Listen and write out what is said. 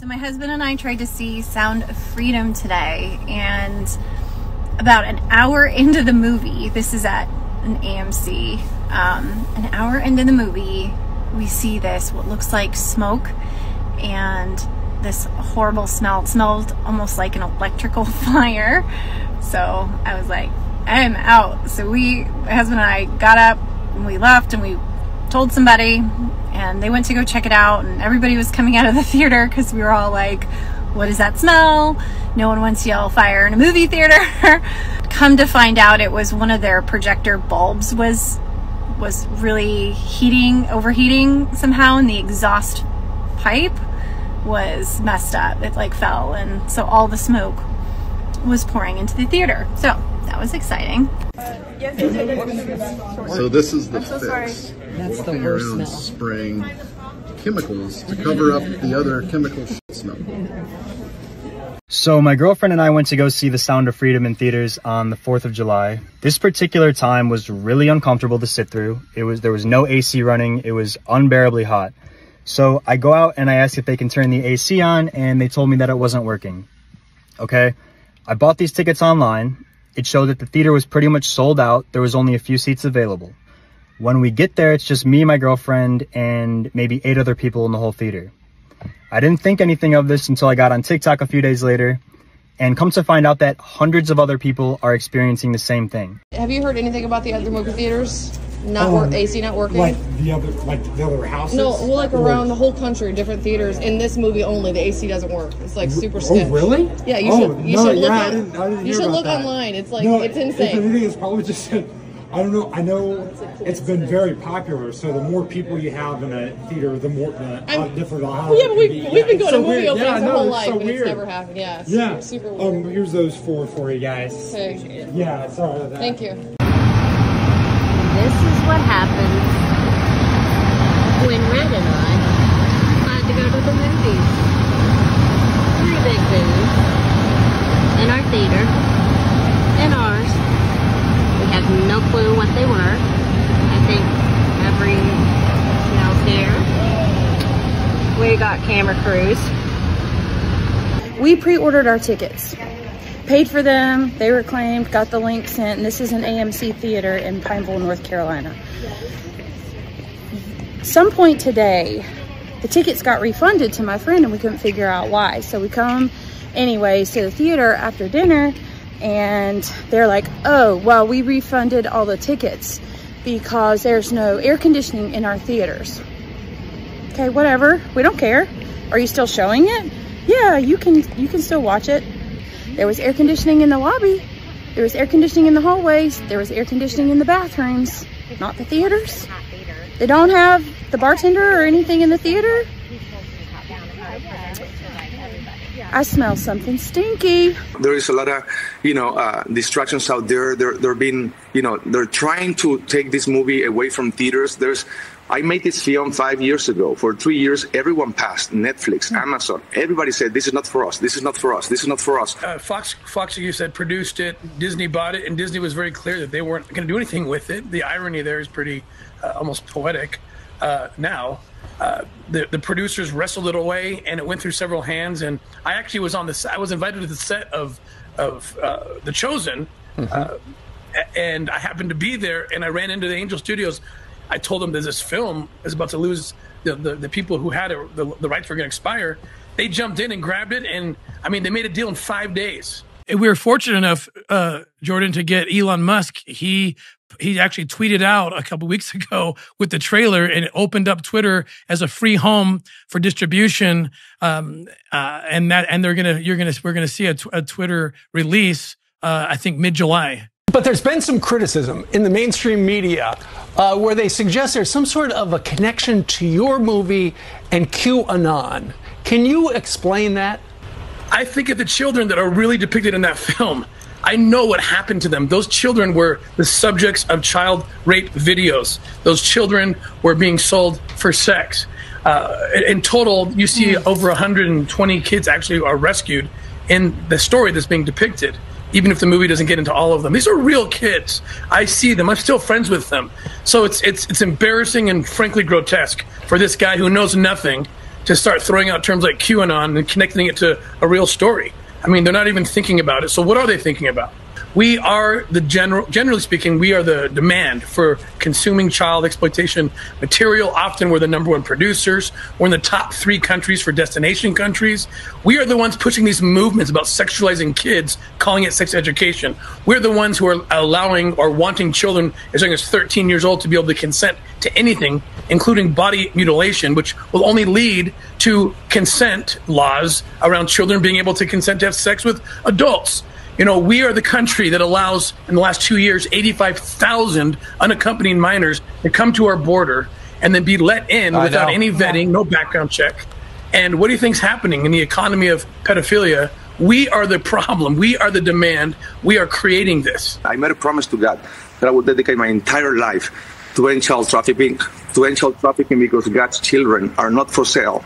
So my husband and I tried to see Sound of Freedom today, and about an hour into the movie, this is at an AMC, an hour into the movie, we see this, what looks like smoke, and this horrible smell. It smelled almost like an electrical fire. So I was like, I am out. So my husband and I got up and we left and we told somebody, and they went to go check it out, and everybody was coming out of the theater because we were all like, what is that smell? No one wants to yell fire in a movie theater. Come to find out, it was one of their projector bulbs was really overheating somehow, and the exhaust pipe was messed up. It like fell, and so all the smoke was pouring into the theater. So that was exciting. So this is the I'm so fix. sorry. That's the Walking worst around smell. spraying chemicals to cover up the other chemical smell. So my girlfriend and I went to go see The Sound of Freedom in theaters on the 4th of July. This particular time was really uncomfortable to sit through. There was no AC running. It was unbearably hot. So I go out and I ask if they can turn the AC on, and they told me that it wasn't working. Okay, I bought these tickets online. It showed that the theater was pretty much sold out. There was only a few seats available. When we get there, it's just me, my girlfriend, and maybe 8 other people in the whole theater. I didn't think anything of this until I got on TikTok a few days later, and come to find out that hundreds of other people are experiencing the same thing. Have you heard anything about the other movie theaters? AC not working? Like the other houses? No, well, like around the whole country, different theaters. In this movie only, the AC doesn't work. It's like super sketch. Oh, really? Yeah, you should look. I didn't hear should about look that. online. It's like No, it's If insane. anything, it's probably just. I don't know. I know it's been very popular. So the more people you have in a theater, the more different. Well, yeah, but we've been going to movie openings our whole life, so and weird. it's never happened. Yeah, Yeah. super weird. Here's those 4 for you guys. Okay. Yeah, sorry about that. Thank you. This is what happens when Red and I decide to go to the movies. 3 big movies in our theater and ours. We had no clue what they were. I think every smells here. We got camera crews. We pre-ordered our tickets, paid for them, they were claimed, got the link sent, and this is an AMC theater in Pineville, North Carolina. Some point today, the tickets got refunded to my friend and we couldn't figure out why. So we come anyways to the theater after dinner, and they're like, oh, well, we refunded all the tickets because there's no air conditioning in our theaters. Okay, whatever, we don't care. Are you still showing it? Yeah, you can still watch it. There was air conditioning in the lobby. There was air conditioning in the hallways. There was air conditioning in the bathrooms, not the theaters. They don't have the bartender or anything in the theater. I smell something stinky. There is a lot of, distractions out there. They're being, they're trying to take this movie away from theaters. I made this film 5 years ago. For 3 years, everyone passed. Netflix, Amazon. Everybody said, this is not for us. This is not for us. This is not for us. Fox, you said, produced it. Disney bought it, and Disney was very clear that they weren't going to do anything with it. The irony there is pretty almost poetic now. The producers wrestled it away, and it went through several hands. And I actually was I was invited to the set of The Chosen, and I happened to be there, and I ran into the Angel Studios. I told them that this film is about to lose the people who had it, the rights were going to expire. They jumped in and grabbed it, and I mean, they made a deal in 5 days. And we were fortunate enough, Jordan, to get Elon Musk. He actually tweeted out a couple weeks ago with the trailer, and it opened up Twitter as a free home for distribution. We're gonna see a Twitter release, I think mid-July. But there's been some criticism in the mainstream media where they suggest there's some sort of a connection to your movie and QAnon. Can you explain that? I think of the children that are really depicted in that film. I know what happened to them. Those children were the subjects of child rape videos. Those children were being sold for sex. In total, you see over 120 kids actually are rescued in the story that's being depicted, even if the movie doesn't get into all of them. These are real kids. I see them. I'm still friends with them. So it's embarrassing and frankly grotesque for this guy who knows nothing to start throwing out terms like QAnon and connecting it to a real story. I mean, they're not even thinking about it. So what are they thinking about? We are generally speaking, we are the demand for consuming child exploitation material. Often we're the #1 producers. We're in the top 3 countries for destination countries. We are the ones pushing these movements about sexualizing kids, calling it sex education. We're the ones who are allowing or wanting children as young as 13 years old to be able to consent to anything, including body mutilation, which will only lead to consent laws around children being able to consent to have sex with adults. You know, we are the country that allows, in the last 2 years, 85,000 unaccompanied minors to come to our border and then be let in without any vetting, no background check. And what do you think's happening in the economy of pedophilia? We are the problem. We are the demand. We are creating this. I made a promise to God that I would dedicate my entire life to end child trafficking, because God's children are not for sale.